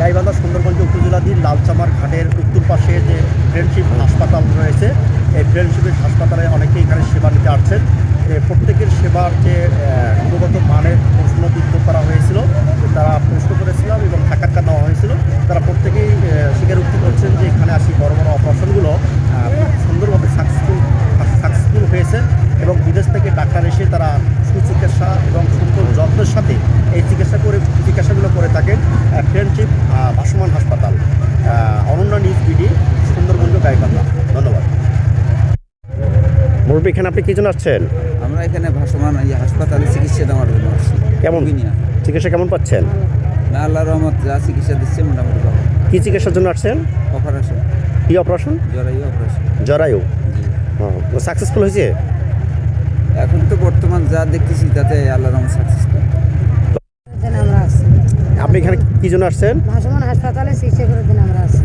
গাইবান্ধা সুন্দরগঞ্জ উপজেলাধীন লালচামার ঘাটের উত্তর পাশে যে ফ্রেন্ডশিপ হাসপাতাল রয়েছে, এই ফ্রেন্ডশিপের হাসপাতালে অনেকেই এখানে সেবা নিতে আসছেন। প্রত্যেকের সেবার যে গুণগত মানের প্রশ্নবিদ্ধ করা হয়েছিল, তারা প্রশ্ন করেছিলাম এবং সাক্ষাৎকার নেওয়া হয়েছিল। তারা প্রত্যেকেই স্বীকারোক্তি করছেন যে এখানে আসি বড় বড় অপারেশনগুলো সুন্দরভাবে সাকসেসফুল হয়েছে এবং বিদেশ থেকে ডাক্তার এসে তারা সুচিকিৎসা এবং সুন্দর যত্নের সাথে এই চিকিৎসাগুলো করে থাকেন ফ্রেন্ডশিপ ভাসমান হাসপাতাল। Ananya news BD, Sundarganj, Gaibandha. ধন্যবাদ। মুরব্বী, এখানে আপনি কী জন্য আসছেন? আমরা এখানে ভাসমান হাসপাতালে চিকিৎসা দেওয়ার জন্য আসছি। কেমন চিকিৎসা কেমন পাচ্ছেন? না, আল্লাহ রহমত, যা চিকিৎসা দিচ্ছে মোটামুটি ভালো। কী চিকিৎসার জন্য আসছেন? অপারেশন। কী অপারেশন? জরায়ু অপারেশন। জরায়ু। সাকসেসফুল হয়েছে? এখন তো বর্তমান যা দেখতেছি তাতে আল্লাহ রহমত সাকসেসফুল। আপনি এখানে কী জন্য আসছেন? ভাসমান হাসপাতালে চিকিৎসা করার জন্য আমরা আছি।